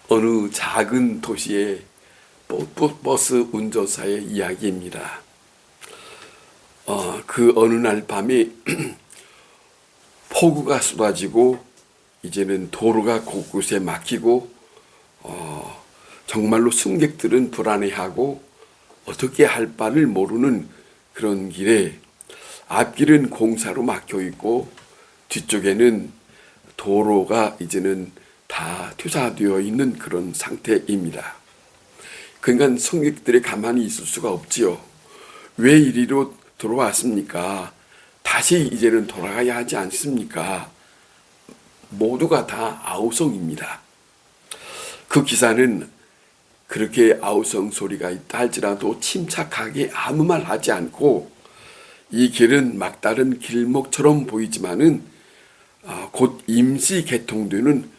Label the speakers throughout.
Speaker 1: 어느 작은 도시의 버스 운전사의 이야기입니다. 그 어느 날 밤에 폭우가 쏟아지고 이제는 도로가 곳곳에 막히고 정말로 승객들은 불안해하고 어떻게 할 바를 모르는 그런 길에 앞길은 공사로 막혀 있고 뒤쪽에는 도로가 이제는 다 투사되어 있는 그런 상태입니다. 그러니까 승객들이 가만히 있을 수가 없지요. 왜 이리로 들어왔습니까? 다시 이제는 돌아가야 하지 않습니까? 모두가 다 아우성입니다. 그 기사는 그렇게 아우성 소리가 있다 할지라도 침착하게 아무 말 하지 않고 이 길은 막다른 길목처럼 보이지만은 곧 임시 개통되는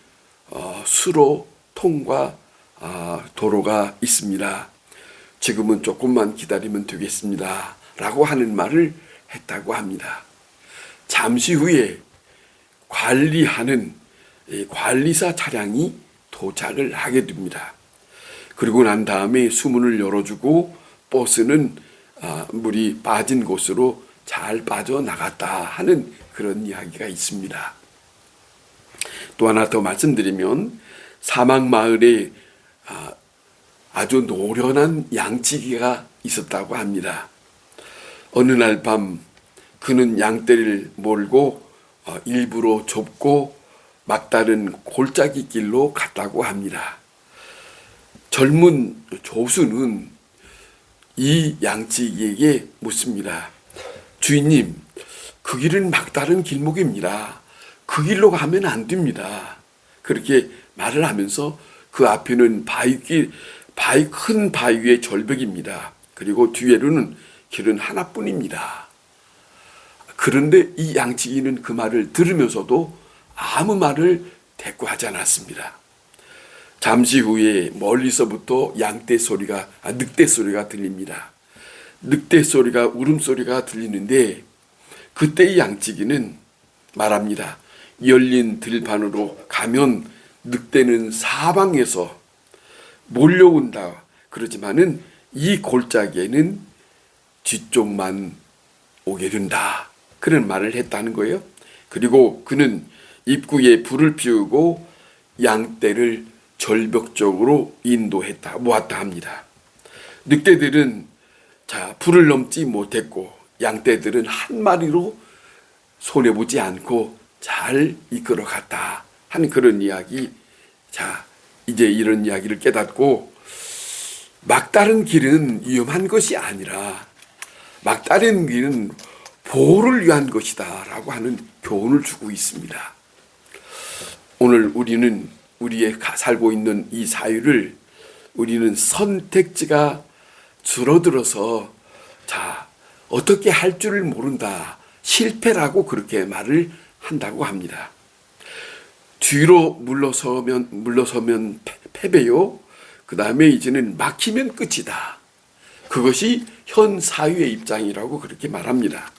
Speaker 1: 수로 통과 도로가 있습니다. 지금은 조금만 기다리면 되겠습니다. 라고 하는 말을 했다고 합니다. 잠시 후에 관리하는 관리사 차량이 도착을 하게 됩니다. 그리고 난 다음에 수문을 열어주고 버스는 물이 빠진 곳으로 잘 빠져나갔다 하는 그런 이야기가 있습니다. 또 하나 더 말씀드리면 사막마을에 아주 노련한 양치기가 있었다고 합니다. 어느 날 밤 그는 양떼를 몰고 일부러 좁고 막다른 골짜기 길로 갔다고 합니다. 젊은 조수는 이 양치기에게 묻습니다. 주인님, 그 길은 막다른 길목입니다. 그 길로 가면 안 됩니다. 그렇게 말을 하면서 그 앞에는 큰 바위의 절벽입니다. 그리고 뒤에는 길은 하나뿐입니다. 그런데 이 양치기는 그 말을 들으면서도 아무 말을 대꾸하지 않았습니다. 잠시 후에 멀리서부터 늑대 소리가 들립니다. 늑대 소리가 울음소리가 들리는데 그때 이 양치기는 말합니다. 열린 들판으로 가면 늑대는 사방에서 몰려온다. 그러지만은 이 골짜기에는 뒤쪽만 오게 된다. 그런 말을 했다는 거예요. 그리고 그는 입구에 불을 피우고 양떼를 절벽 쪽으로 모았다 합니다. 늑대들은 불을 넘지 못했고 양떼들은 한 마리로 손해보지 않고 잘 이끌어갔다 하는 그런 이야기. 이제 이런 이야기를 깨닫고 막다른 길은 위험한 것이 아니라 막다른 길은 보호를 위한 것이다 라고 하는 교훈을 주고 있습니다. 오늘 우리는 우리의 살고 있는 이 사회를 우리는 선택지가 줄어들어서 어떻게 할 줄을 모른다. 실패라고 그렇게 말을 한다고 합니다. 뒤로 물러서면 패배요. 그 다음에 이제는 막히면 끝이다. 그것이 현 사회의 입장이라고 그렇게 말합니다.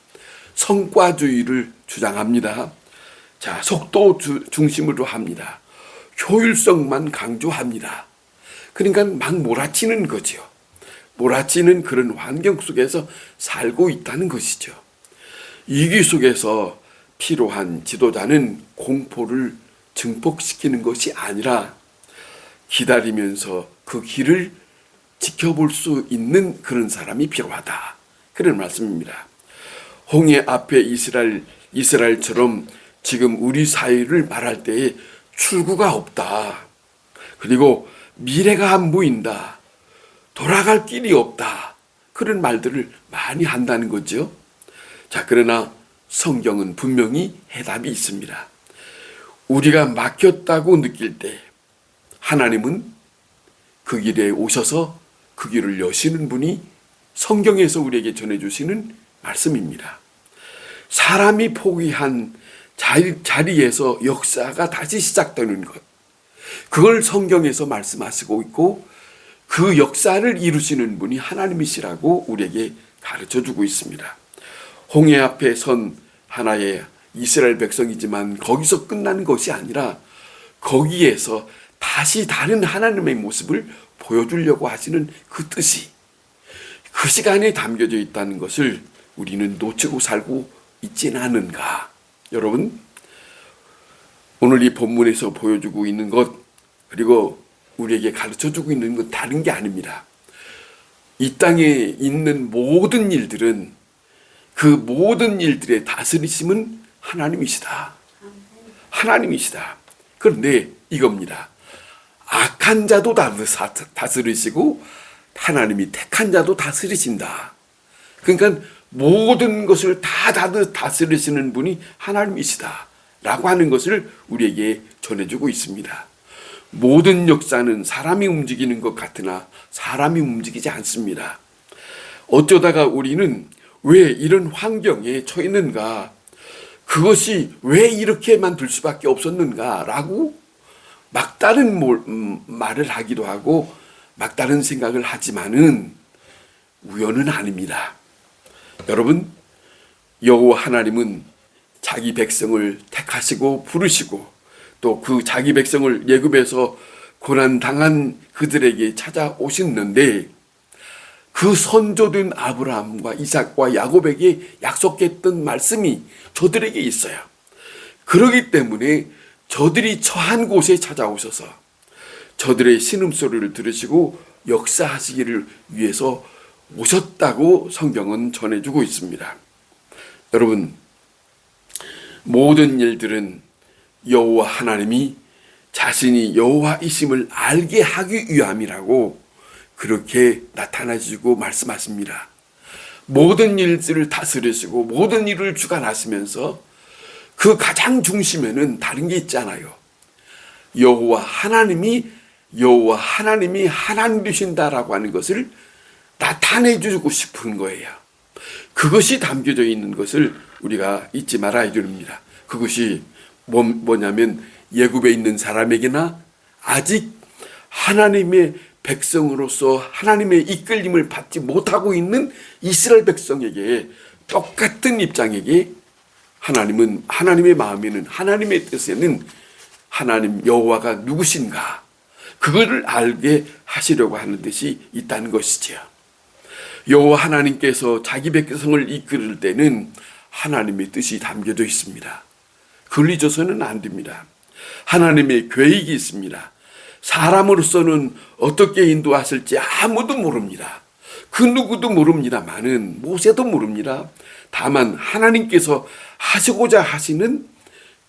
Speaker 1: 성과주의를 주장합니다. 속도 중심으로 합니다. 효율성만 강조합니다. 그러니까 막 몰아치는 거죠. 몰아치는 그런 환경 속에서 살고 있다는 것이죠. 위기 속에서 필요한 지도자는 공포를 증폭시키는 것이 아니라 기다리면서 그 길을 지켜볼 수 있는 그런 사람이 필요하다. 그런 말씀입니다. 홍해 앞에 이스라엘처럼 지금 우리 사회를 말할 때에 출구가 없다. 그리고 미래가 안 보인다. 돌아갈 길이 없다. 그런 말들을 많이 한다는 거죠. 그러나 성경은 분명히 해답이 있습니다. 우리가 막혔다고 느낄 때 하나님은 그 길에 오셔서 그 길을 여시는 분이 성경에서 우리에게 전해주시는 말씀입니다. 사람이 포기한 자리에서 역사가 다시 시작되는 것, 그걸 성경에서 말씀하시고 있고 그 역사를 이루시는 분이 하나님이시라고 우리에게 가르쳐주고 있습니다. 홍해 앞에 선 하나의 이스라엘 백성이지만 거기서 끝나는 것이 아니라 거기에서 다시 다른 하나님의 모습을 보여주려고 하시는 그 뜻이 그 시간에 담겨져 있다는 것을 우리는 놓치고 살고 있지는 않은가. 여러분, 오늘 이 본문에서 보여주고 있는 것, 그리고 우리에게 가르쳐주고 있는 건 다른 게 아닙니다. 이 땅에 있는 모든 일들은, 그 모든 일들의 다스리심은 하나님이시다. 하나님이시다. 그런데 이겁니다. 악한 자도 다스리시고 하나님이 택한 자도 다스리신다. 그러니까 모든 것을 다 다스리시는 분이 하나님이시다 라고 하는 것을 우리에게 전해주고 있습니다. 모든 역사는 사람이 움직이는 것 같으나 사람이 움직이지 않습니다. 어쩌다가 우리는 왜 이런 환경에 처했는가, 그것이 왜 이렇게만 될 수밖에 없었는가 라고 막다른 말을 하기도 하고 막다른 생각을 하지만은 우연은 아닙니다. 여러분, 여호와 하나님은 자기 백성을 택하시고 부르시고 또 그 자기 백성을 애굽에서 고난당한 그들에게 찾아오셨는데 그 선조된 아브라함과 이삭과 야곱에게 약속했던 말씀이 저들에게 있어요. 그렇기 때문에 저들이 처한 곳에 찾아오셔서 저들의 신음소리를 들으시고 역사하시기를 위해서 오셨다고 성경은 전해주고 있습니다. 여러분, 모든 일들은 여호와 하나님이 자신이 여호와이심을 알게 하기 위함이라고 그렇게 나타나시고 말씀하십니다. 모든 일들을 다스리시고 모든 일을 주관하시면서 그 가장 중심에는 다른 게 있잖아요. 여호와 하나님이 하나님 되신다라고 하는 것을 나타내 주고 싶은 거예요. 그것이 담겨져 있는 것을 우리가 잊지 말아야 됩니다. 그것이 뭐냐면 애굽에 있는 사람에게나 아직 하나님의 백성으로서 하나님의 이끌림을 받지 못하고 있는 이스라엘 백성에게 똑같은 입장에게 하나님은, 하나님의 마음에는, 하나님의 뜻에는 하나님 여호와가 누구신가, 그거를 알게 하시려고 하는 뜻이 있다는 것이지요. 여호와 하나님께서 자기 백성을 이끌을 때는 하나님의 뜻이 담겨져 있습니다. 그걸 잊어서는 안 됩니다. 하나님의 계획이 있습니다. 사람으로서는 어떻게 인도하실지 아무도 모릅니다. 그 누구도 모릅니다만은, 모세도 모릅니다. 다만 하나님께서 하시고자 하시는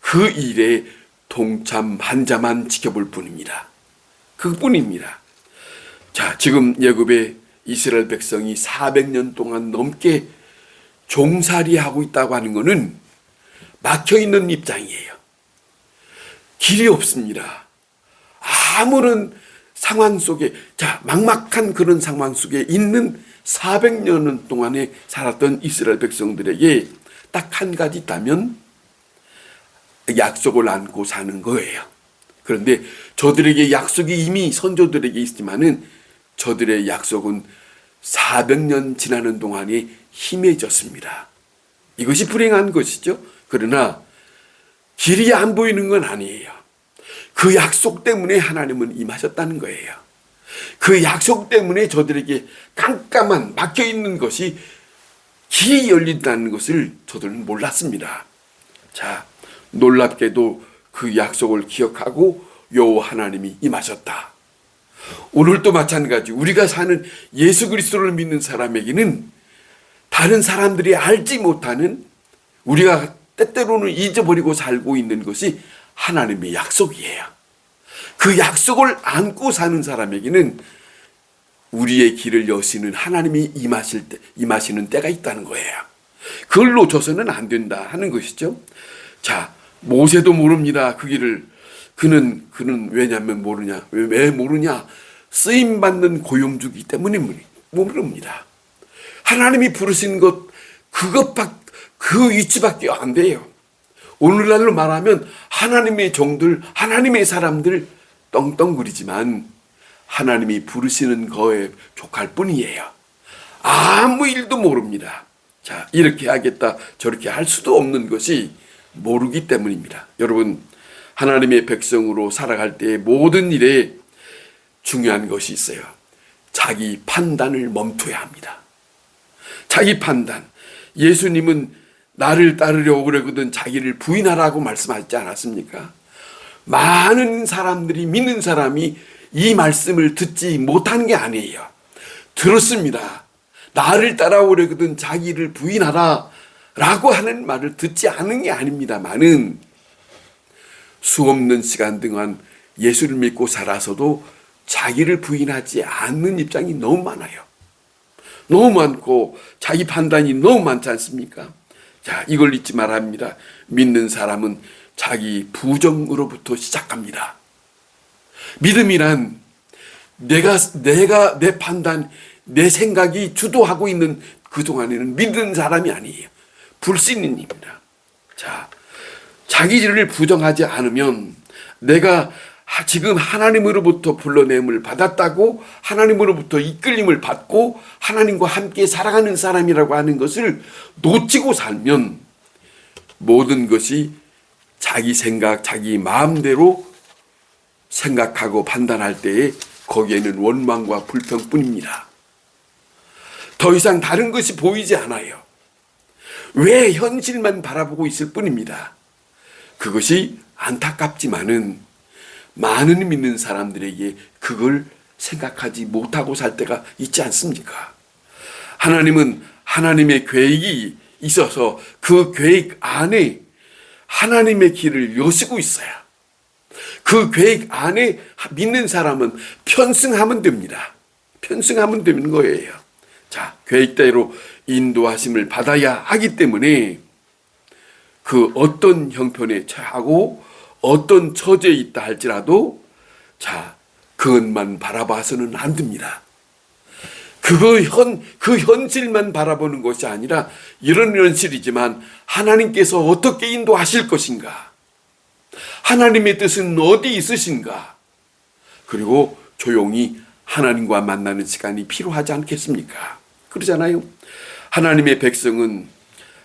Speaker 1: 그 일에 동참한 자만 지켜볼 뿐입니다. 그뿐입니다. 자, 지금 애굽에 이스라엘 백성이 400년 동안 넘게 종살이하고 있다고 하는 것은 막혀있는 입장이에요. 길이 없습니다. 아무런 상황 속에, 막막한 그런 상황 속에 있는 400년 동안에 살았던 이스라엘 백성들에게 딱 한 가지 있다면 약속을 안고 사는 거예요. 그런데 저들에게 약속이 이미 선조들에게 있지만은 저들의 약속은 400년 지나는 동안에 희미해졌습니다. 이것이 불행한 것이죠. 그러나 길이 안 보이는 건 아니에요. 그 약속 때문에 하나님은 임하셨다는 거예요. 그 약속 때문에 저들에게 깜깜한 막혀있는 것이 길이 열린다는 것을 저들은 몰랐습니다. 자, 놀랍게도 그 약속을 기억하고 여호와 하나님이 임하셨다. 오늘도 마찬가지, 우리가 사는 예수 그리스도를 믿는 사람에게는 다른 사람들이 알지 못하는, 우리가 때때로는 잊어버리고 살고 있는 것이 하나님의 약속이에요. 그 약속을 안고 사는 사람에게는 우리의 길을 여시는 하나님이 임하시는 때가 있다는 거예요. 그걸 놓쳐서는 안 된다 하는 것이죠. 자, 모세도 모릅니다. 그 길을. 그는 왜냐면 모르냐? 왜 모르냐? 쓰임받는 고용주기 때문에 모릅니다. 하나님이 부르신 것, 그 위치밖에 안 돼요. 오늘날로 말하면 하나님의 종들, 하나님의 사람들 떵떵거리지만 하나님이 부르시는 거에 족할 뿐이에요. 아무 일도 모릅니다. 자, 이렇게 하겠다, 저렇게 할 수도 없는 것이 모르기 때문입니다. 여러분, 하나님의 백성으로 살아갈 때의 모든 일에 중요한 것이 있어요. 자기 판단을 멈춰야 합니다. 자기 판단. 예수님은 나를 따르려고 그러거든 자기를 부인하라고 말씀하지 않았습니까? 많은 사람들이, 믿는 사람이 이 말씀을 듣지 못한 게 아니에요. 들었습니다. 나를 따라오려거든 자기를 부인하라 라고 하는 말을 듣지 않은 게 아닙니다만은 수없는 시간 동안 예수를 믿고 살아서도 자기를 부인하지 않는 입장이 너무 많아요. 너무 많고 자기 판단이 너무 많지 않습니까? 자, 이걸 잊지 말아야 합니다. 믿는 사람은 자기 부정으로부터 시작합니다. 믿음이란 내가 내 판단, 내 생각이 주도하고 있는 그동안에는 믿는 사람이 아니에요. 불신입니다. 자, 자기를 부정하지 않으면 내가 지금 하나님으로부터 불러냄을 받았다고, 하나님으로부터 이끌림을 받고 하나님과 함께 살아가는 사람이라고 하는 것을 놓치고 살면 모든 것이 자기 생각, 자기 마음대로 생각하고 판단할 때에 거기에는 원망과 불평뿐입니다. 더 이상 다른 것이 보이지 않아요. 왜 현실만 바라보고 있을 뿐입니다. 그것이 안타깝지만은 많은 믿는 사람들에게 그걸 생각하지 못하고 살 때가 있지 않습니까? 하나님은 하나님의 계획이 있어서 그 계획 안에 하나님의 길을 여시고 있어요. 그 계획 안에 믿는 사람은 편승하면 됩니다. 편승하면 되는 거예요. 자, 계획대로 인도하심을 받아야 하기 때문에 그 어떤 형편에 처하고 어떤 처지에 있다 할지라도 자, 그것만 바라봐서는 안 됩니다. 그 현실만 바라보는 것이 아니라 이런 현실이지만 하나님께서 어떻게 인도하실 것인가? 하나님의 뜻은 어디 있으신가? 그리고 조용히 하나님과 만나는 시간이 필요하지 않겠습니까? 그러잖아요. 하나님의 백성은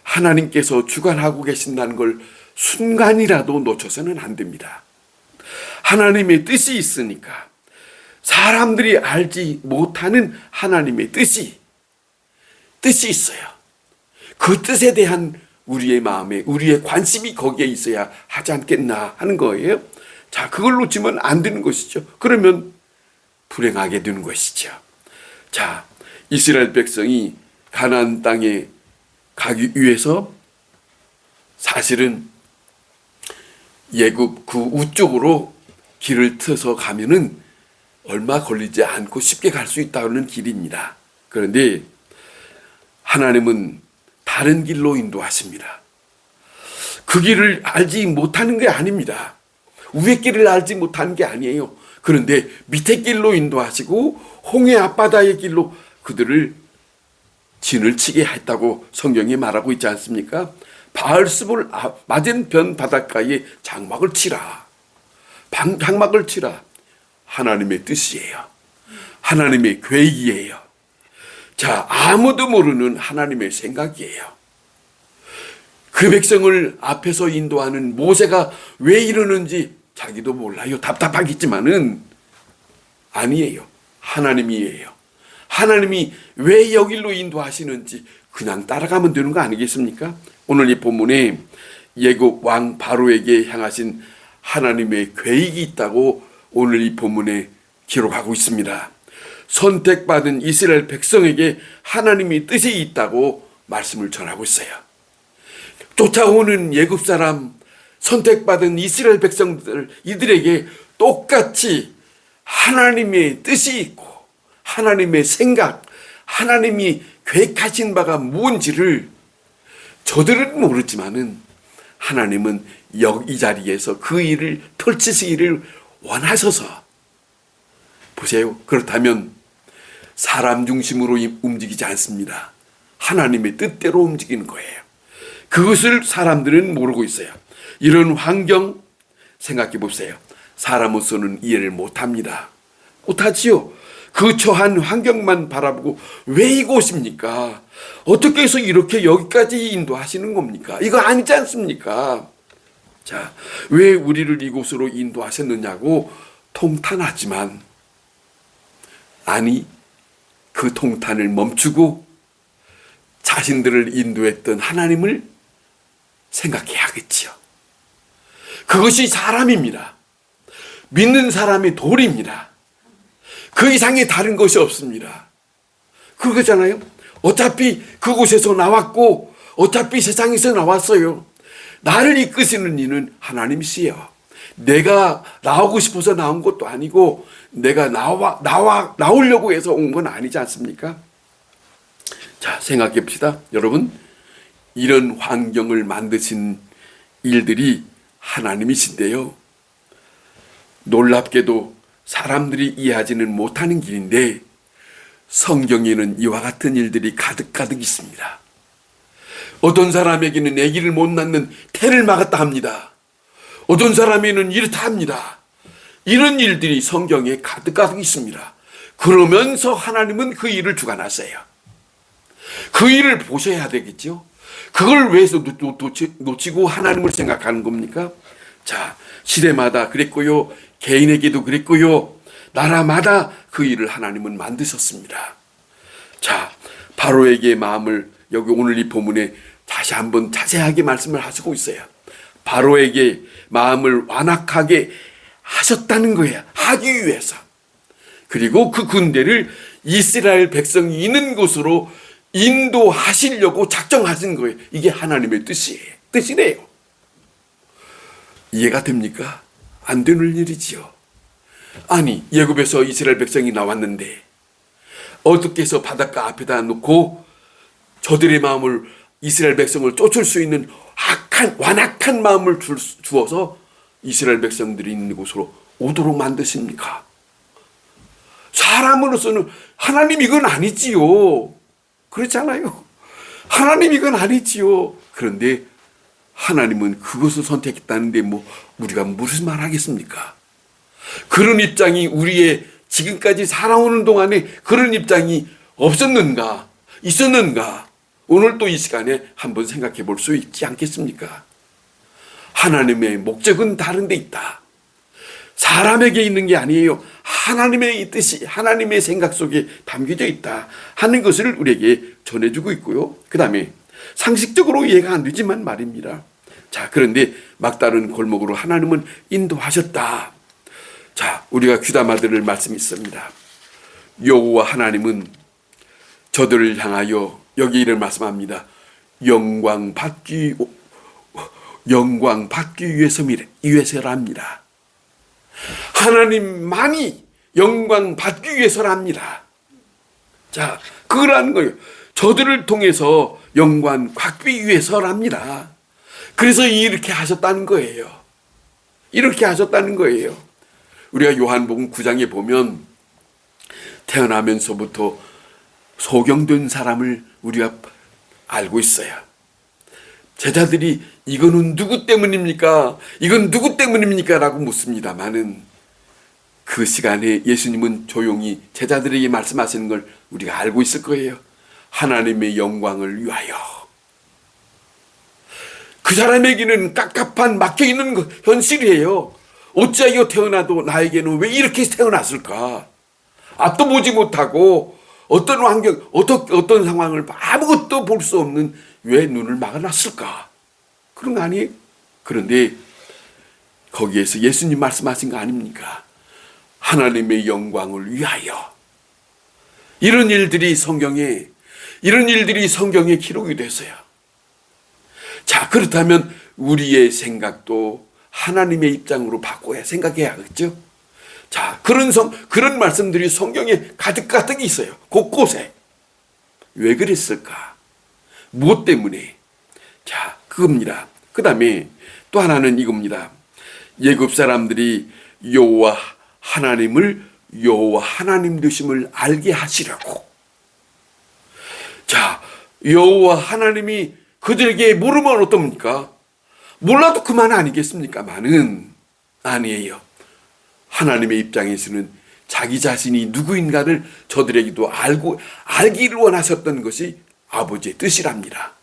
Speaker 1: 하나님께서 주관하고 계신다는 걸 순간이라도 놓쳐서는 안 됩니다. 하나님의 뜻이 있으니까 사람들이 알지 못하는 하나님의 뜻이 있어요. 그 뜻에 대한 우리의 마음에 우리의 관심이 거기에 있어야 하지 않겠나 하는 거예요. 자, 그걸 놓치면 안 되는 것이죠. 그러면 불행하게 되는 것이죠. 자, 이스라엘 백성이 가나안 땅에 가기 위해서 사실은 예굽 그 우쪽으로 길을 트서 가면은 얼마 걸리지 않고 쉽게 갈 수 있다는 길입니다. 그런데 하나님은 다른 길로 인도하십니다. 그 길을 알지 못하는 게 아닙니다. 위의 길을 알지 못하는 게 아니에요. 그런데 밑에 길로 인도하시고 홍해 앞바다의 길로 그들을 진을 치게 했다고 성경이 말하고 있지 않습니까? 바알스불 맞은편 바닷가에 장막을 치라. 장막을 치라. 하나님의 뜻이에요. 하나님의 계획이에요. 자, 아무도 모르는 하나님의 생각이에요. 그 백성을 앞에서 인도하는 모세가 왜 이러는지 자기도 몰라요. 답답하겠지만은 아니에요. 하나님이에요. 하나님이 왜 여길로 인도하시는지 그냥 따라가면 되는 거 아니겠습니까? 오늘 이 본문에 예굽 왕 바로에게 향하신 하나님의 계획이 있다고 오늘 이 본문에 기록하고 있습니다. 선택받은 이스라엘 백성에게 하나님의 뜻이 있다고 말씀을 전하고 있어요. 쫓아오는 예굽 사람, 선택받은 이스라엘 백성들, 이들에게 똑같이 하나님의 뜻이 있고 하나님의 생각, 하나님이 계획하신 바가 뭔지를 저들은 모르지만은 하나님은 이 자리에서 그 일을 펼치시기를 원하셔서 보세요. 그렇다면 사람 중심으로 움직이지 않습니다. 하나님의 뜻대로 움직이는 거예요. 그것을 사람들은 모르고 있어요. 이런 환경 생각해 보세요. 사람으로서는 이해를 못합니다. 못하지요. 그 처한 환경만 바라보고 왜 이곳입니까? 어떻게 해서 이렇게 여기까지 인도하시는 겁니까? 이거 아니지 않습니까? 자, 왜 우리를 이곳으로 인도하셨느냐고 통탄하지만, 아니, 그 통탄을 멈추고 자신들을 인도했던 하나님을 생각해야겠지요. 그것이 사람입니다. 믿는 사람의 도리입니다. 그 이상의 다른 것이 없습니다. 그거잖아요. 어차피 그곳에서 나왔고 어차피 세상에서 나왔어요. 나를 이끄시는 이는 하나님이시여. 내가 나오고 싶어서 나온 것도 아니고 내가 나오려고 해서 온 건 아니지 않습니까? 자, 생각해 봅시다. 여러분, 이런 환경을 만드신 일들이 하나님이신데요. 놀랍게도 사람들이 이해하지는 못하는 길인데 성경에는 이와 같은 일들이 가득가득 있습니다. 어떤 사람에게는 아기를 못 낳는 태를 막았다 합니다. 어떤 사람에게는 이렇다 합니다. 이런 일들이 성경에 가득가득 있습니다. 그러면서 하나님은 그 일을 주관하세요. 그 일을 보셔야 되겠죠. 그걸 왜 놓치고 하나님을 생각하는 겁니까? 자, 시대마다 그랬고요. 개인에게도 그랬고요. 나라마다 그 일을 하나님은 만드셨습니다. 자, 바로에게 마음을 여기 오늘 이 본문에 다시 한번 자세하게 말씀을 하시고 있어요. 바로에게 마음을 완악하게 하셨다는 거예요. 하기 위해서. 그리고 그 군대를 이스라엘 백성이 있는 곳으로 인도하시려고 작정하신 거예요. 이게 하나님의 뜻이래요. 이해가 됩니까? 안 되는 일이지요. 아니, 애굽에서 이스라엘 백성이 나왔는데 어떻게 해서 바닷가 앞에다 놓고 저들의 마음을, 이스라엘 백성을 쫓을 수 있는 완악한 마음을 주어서 이스라엘 백성들이 있는 곳으로 오도록 만드십니까? 사람으로서는 하나님 이건 아니지요. 그렇잖아요. 하나님 이건 아니지요. 그런데 하나님은 그것을 선택했다는데 우리가 무슨 말 하겠습니까? 그런 입장이 우리의 지금까지 살아오는 동안에 그런 입장이 없었는가? 있었는가? 오늘 또 이 시간에 한번 생각해 볼 수 있지 않겠습니까? 하나님의 목적은 다른 데 있다. 사람에게 있는 게 아니에요. 하나님의 뜻이, 하나님의 생각 속에 담겨져 있다 하는 것을 우리에게 전해주고 있고요. 그 다음에 상식적으로 이해가 안 되지만 말입니다. 자, 그런데 막다른 골목으로 하나님은 인도하셨다. 자, 우리가 귀담아 들을 말씀이 있습니다. 여호와 하나님은 저들을 향하여 여기 이를 말씀합니다. 영광 받기 위해서랍니다. 하나님만이 영광 받기 위해서랍니다. 자, 그거라는 거예요. 저들을 통해서 영광 받기 위해서랍니다. 그래서 이렇게 하셨다는 거예요. 이렇게 하셨다는 거예요. 우리가 요한복음 9장에 보면 태어나면서부터 소경된 사람을 우리가 알고 있어요. 제자들이 이거는 누구 때문입니까? 이건 누구 때문입니까? 라고 묻습니다만은 그 시간에 예수님은 조용히 제자들에게 말씀하시는 걸 우리가 알고 있을 거예요. 하나님의 영광을 위하여. 그 사람에게는 깝깝한 막혀있는 현실이에요. 어찌하여 태어나도 나에게는 왜 이렇게 태어났을까? 앞도 보지 못하고 어떤 환경, 어떤 상황을 아무것도 볼 수 없는 왜 눈을 막아놨을까? 그런 거 아니에요? 그런데 거기에서 예수님 말씀하신 거 아닙니까? 하나님의 영광을 위하여. 이런 일들이 성경에 기록이 됐어요. 자, 그렇다면 우리의 생각도 하나님의 입장으로 바꿔야 생각해야겠죠? 자, 그런 말씀들이 성경에 가득가득 있어요. 곳곳에. 왜 그랬을까? 무엇 때문에? 자, 그겁니다. 그 다음에 또 하나는 이겁니다. 애굽 사람들이 여호와 하나님을 여호와 하나님 되심을 알게 하시려고. 자, 여호와 하나님이 그들에게 모르면 어떻습니까? 몰라도 그만 아니겠습니까? 만은 아니에요. 하나님의 입장에서는 자기 자신이 누구인가를 저들에게도 알기를 원하셨던 것이 아버지의 뜻이랍니다.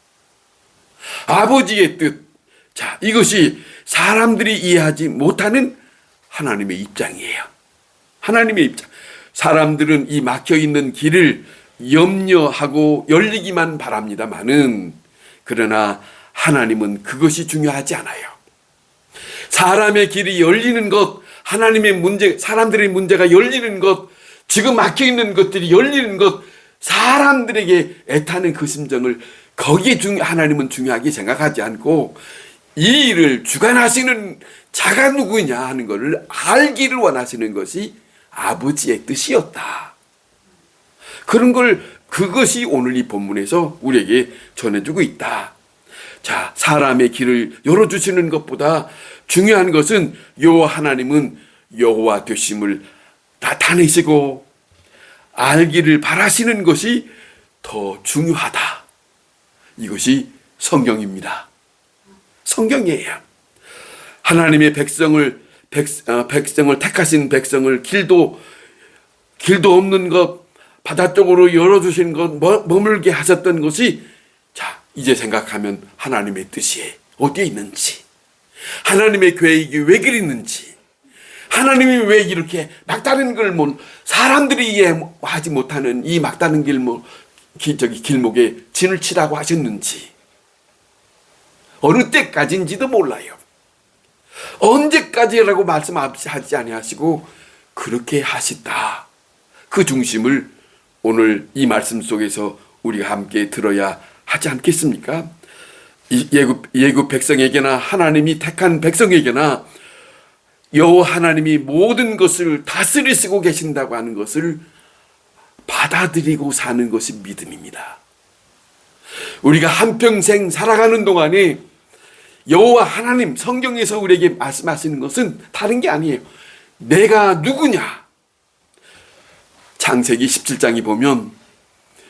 Speaker 1: 아버지의 뜻. 자, 이것이 사람들이 이해하지 못하는 하나님의 입장이에요. 하나님의 입장. 사람들은 이 막혀있는 길을 염려하고 열리기만 바랍니다마는, 그러나 하나님은 그것이 중요하지 않아요. 사람의 길이 열리는 것, 하나님의 문제, 사람들의 문제가 열리는 것, 지금 막혀있는 것들이 열리는 것, 사람들에게 애타는 그 심정을 거기에 하나님은 중요하게 생각하지 않고, 이 일을 주관하시는 자가 누구냐 하는 것을 알기를 원하시는 것이 아버지의 뜻이었다. 그런 걸, 그것이 오늘 이 본문에서 우리에게 전해주고 있다. 자, 사람의 길을 열어주시는 것보다 중요한 것은 여호와 하나님은 여호와 되심을 나타내시고 알기를 바라시는 것이 더 중요하다. 이것이 성경입니다. 성경이에요. 하나님의 백성을 택하신 백성을 길도 없는 것, 바다 쪽으로 열어주신 것, 머물게 하셨던 것이, 자, 이제 생각하면 하나님의 뜻이 어디에 있는지, 하나님의 계획이 왜 그랬는지, 하나님이 왜 이렇게 막다른 걸 사람들이 이해하지 못하는 이 막다른 길목에 진을 치라고 하셨는지, 어느 때까지인지도 몰라요. 언제까지라고 말씀하지 아니하시고 그렇게 하시다. 그 중심을 오늘 이 말씀 속에서 우리가 함께 들어야 하지 않겠습니까? 예굽 백성에게나 하나님이 택한 백성에게나 여호와 하나님이 모든 것을 다스리시고 계신다고 하는 것을 받아들이고 사는 것이 믿음입니다. 우리가 한평생 살아가는 동안에 여호와 하나님, 성경에서 우리에게 말씀하시는 것은 다른 게 아니에요. 내가 누구냐? 창세기 17장에 보면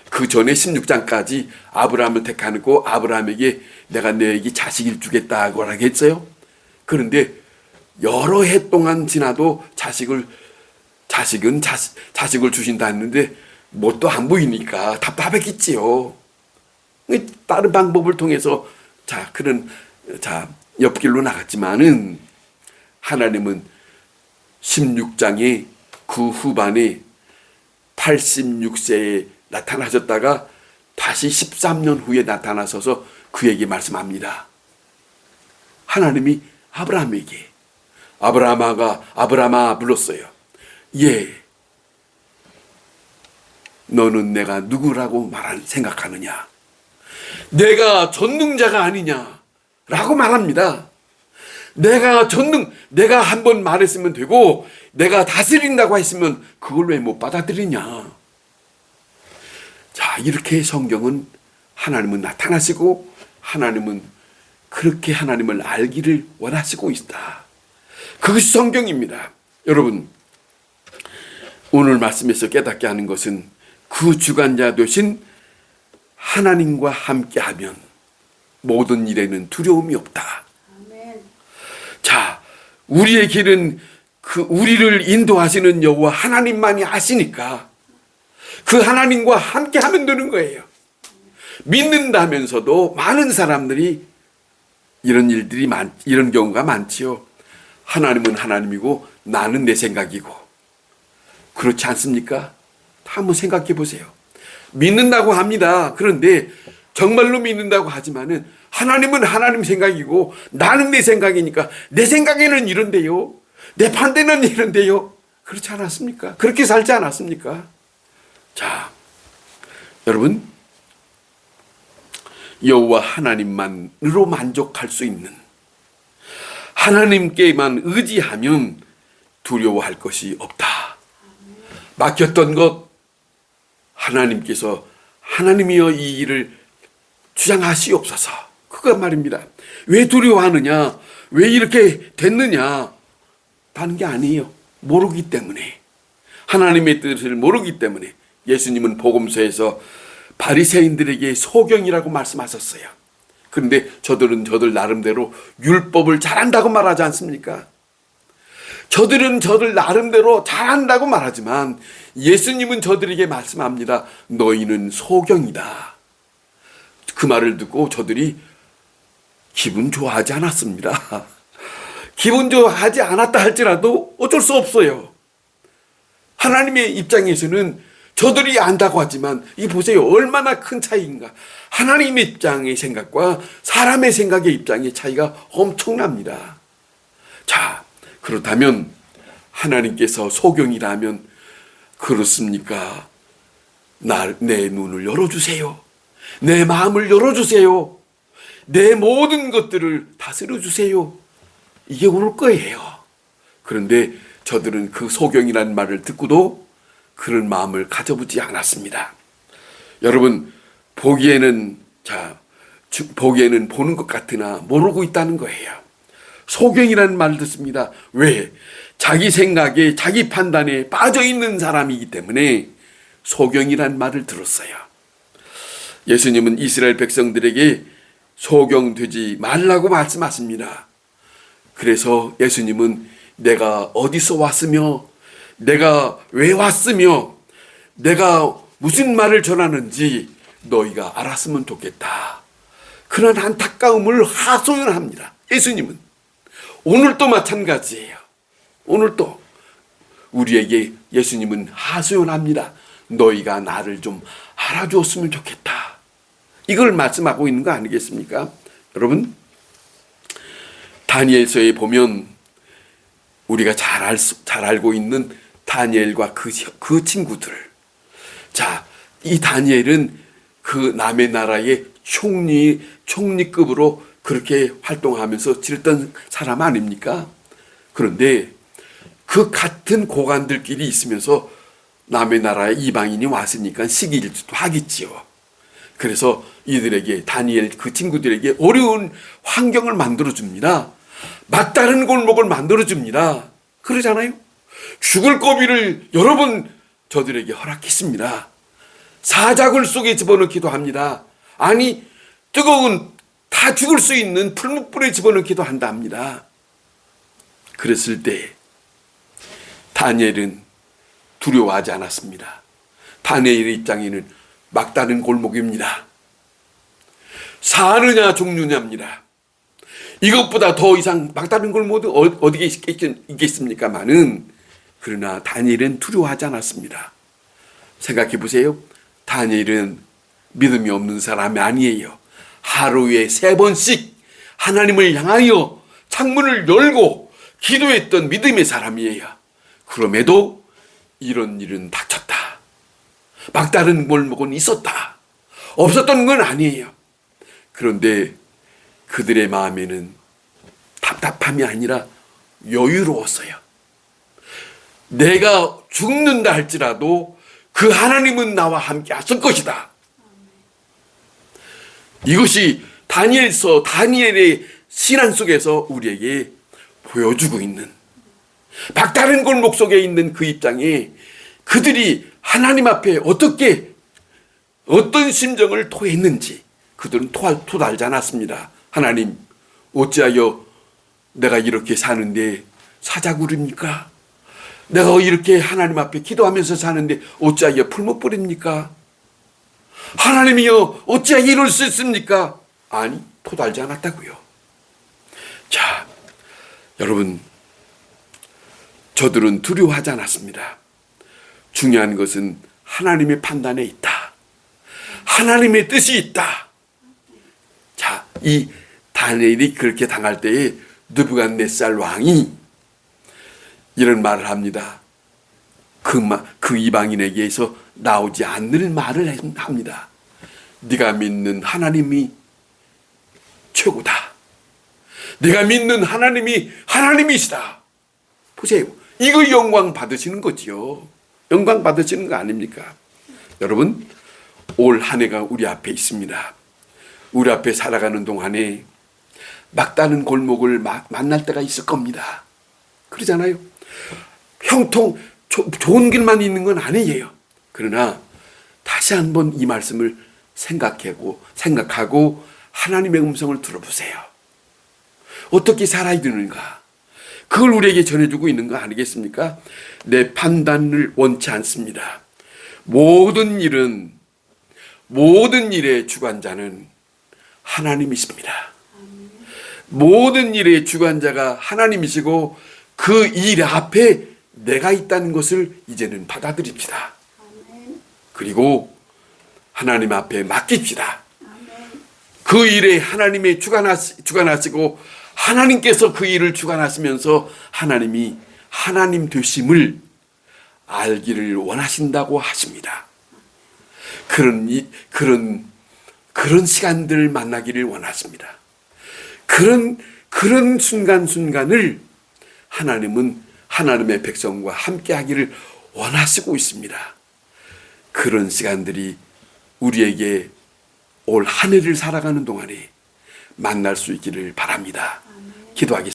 Speaker 1: 그 전에 16장까지 아브라함을 택하고 아브라함에게 내가 너에게 자식을 주겠다고 했어요. 그런데 여러 해 동안 지나도 자식을 주신다 했는데 뭣도 안 보이니까 답답했겠지요. 다른 방법을 통해서 옆길로 나갔지만은 하나님은 16장의 그 후반에 86세에 나타나셨다가 다시 13년 후에 나타나셔서 그에게 말씀합니다. 하나님이 아브라함에게 아브라함아 불렀어요. 예, 너는 내가 누구라고 생각하느냐? 내가 전능자가 아니냐라고 말합니다. 내가 한번 말했으면 되고 내가 다스린다고 했으면 그걸 왜 못 받아들이냐? 자, 이렇게 성경은 하나님은 나타나시고 하나님은 그렇게 하나님을 알기를 원하시고 있다. 그것이 성경입니다. 여러분, 오늘 말씀에서 깨닫게 하는 것은 그 주관자 되신 하나님과 함께하면 모든 일에는 두려움이 없다. 아멘. 자, 우리의 길은 우리를 인도하시는 여호와 하나님만이 아시니까 그 하나님과 함께하면 되는 거예요. 믿는다면서도 많은 사람들이 이런 경우가 많지요. 하나님은 하나님이고 나는 내 생각이고. 그렇지 않습니까? 한번 생각해 보세요. 믿는다고 합니다. 그런데 정말로 믿는다고 하지만은 하나님은 하나님 생각이고 나는 내 생각이니까 내 생각에는 이런데요. 내 반대는 이런데요. 그렇지 않았습니까? 그렇게 살지 않았습니까? 자, 여러분, 여호와 하나님만으로 만족할 수 있는, 하나님께만 의지하면 두려워할 것이 없다. 막혔던 것, 하나님께서 하나님이여 이 일을 주장하시옵소서. 그거 말입니다. 왜 두려워하느냐? 왜 이렇게 됐느냐? 하는 게 아니에요. 모르기 때문에. 하나님의 뜻을 모르기 때문에. 예수님은 복음서에서 바리새인들에게 소경이라고 말씀하셨어요. 그런데 저들 나름대로 율법을 잘한다고 말하지 않습니까? 저들은 저들 나름대로 잘한다고 말하지만 예수님은 저들에게 말씀합니다. 너희는 소경이다. 그 말을 듣고 저들이 기분 좋아하지 않았습니다. 기분 좋아하지 않았다 할지라도 어쩔 수 없어요. 하나님의 입장에서는 저들이 안다고 하지만 이 보세요. 얼마나 큰 차이인가. 하나님의 입장의 생각과 사람의 생각의 입장의 차이가 엄청납니다. 자, 그렇다면 하나님께서 소경이라면 그렇습니까? 내 눈을 열어주세요. 내 마음을 열어주세요. 내 모든 것들을 다스려주세요. 이게 올 거예요. 그런데 저들은 그 소경이라는 말을 듣고도 그런 마음을 가져보지 않았습니다. 여러분, 보기에는 보는 것 같으나 모르고 있다는 거예요. 소경이라는 말을 듣습니다. 왜? 자기 생각에 자기 판단에 빠져 있는 사람이기 때문에 소경이라는 말을 들었어요. 예수님은 이스라엘 백성들에게 소경되지 말라고 말씀하십니다. 그래서 예수님은 내가 어디서 왔으며 내가 왜 왔으며 내가 무슨 말을 전하는지 너희가 알았으면 좋겠다. 그런 안타까움을 하소연합니다. 예수님은 오늘도 마찬가지예요. 오늘도 우리에게 예수님은 하소연합니다. 너희가 나를 좀 알아주었으면 좋겠다. 이걸 말씀하고 있는 거 아니겠습니까? 여러분, 다니엘서에 보면 우리가 잘 알고 있는 다니엘과 그 친구들. 자, 이 다니엘은 그 남의 나라의 총리급으로 그렇게 활동하면서 지냈던 사람 아닙니까? 그런데 그 같은 고관들끼리 있으면서 남의 나라에 이방인이 왔으니까 시기일주도 하겠지요. 그래서 이들에게, 다니엘 그 친구들에게 어려운 환경을 만들어줍니다. 막다른 골목을 만들어줍니다. 그러잖아요. 죽을 고비를 여러 번 저들에게 허락했습니다. 사자굴 속에 집어넣기도 합니다. 아니, 다 죽을 수 있는 풀무불에 집어넣기도 한다 합니다. 그랬을 때 다니엘은 두려워하지 않았습니다. 다니엘의 입장에는 막다른 골목입니다. 사느냐 죽느냐입니다. 이것보다 더 이상 막다른 골목이 어디에 있겠습니까마는, 그러나 다니엘은 두려워하지 않았습니다. 생각해 보세요. 다니엘은 믿음이 없는 사람이 아니에요. 하루에 3번씩 하나님을 향하여 창문을 열고 기도했던 믿음의 사람이에요. 그럼에도 이런 일은 닥쳤다. 막다른 골목은 있었다. 없었던 건 아니에요. 그런데 그들의 마음에는 답답함이 아니라 여유로웠어요. 내가 죽는다 할지라도 그 하나님은 나와 함께 하실 것이다. 이것이 다니엘의 신앙 속에서 우리에게 보여주고 있는, 막다른 골목 속에 있는 그 입장에 그들이 하나님 앞에 어떤 심정을 토했는지 그들은 토달지 않았습니다. 하나님, 어찌하여 내가 이렇게 사는데 사자굴입니까? 내가 이렇게 하나님 앞에 기도하면서 사는데 어찌하여 풀무불입니까? 하나님이여, 어찌하여 이럴 수 있습니까? 아니, 토달지 않았다고요. 자, 여러분, 저들은 두려워하지 않았습니다. 중요한 것은 하나님의 판단에 있다. 하나님의 뜻이 있다. 자, 이 다니엘이 그렇게 당할 때에 느부갓네살 왕이 이런 말을 합니다. 그 이방인에게서 나오지 않을 말을 합니다. 네가 믿는 하나님이 최고다. 네가 믿는 하나님이 하나님이시다. 보세요. 이거 영광 받으시는 거지요. 영광 받으시는 거 아닙니까? 여러분, 올 한 해가 우리 앞에 있습니다. 우리 앞에 살아가는 동안에 막다른 골목을 만날 때가 있을 겁니다. 그러잖아요. 좋은 길만 있는 건 아니에요. 그러나 다시 한번 이 말씀을 생각하고 하나님의 음성을 들어보세요. 어떻게 살아야 되는가? 그걸 우리에게 전해주고 있는 거 아니겠습니까? 내 판단을 원치 않습니다. 모든 일의 주관자는 하나님이십니다. 모든 일의 주관자가 하나님이시고 그 일 앞에 내가 있다는 것을 이제는 받아들입시다. 그리고 하나님 앞에 맡깁시다. 그 일에 하나님의 주관하시고 하나님께서 그 일을 주관하시면서 하나님이 하나님 되심을 알기를 원하신다고 하십니다. 그런 시간들을 만나기를 원하십니다. 그런 순간순간을 하나님은 하나님의 백성과 함께 하기를 원하시고 있습니다. 그런 시간들이 우리에게 올 한 해를 살아가는 동안에 만날 수 있기를 바랍니다. 기도하겠습니다.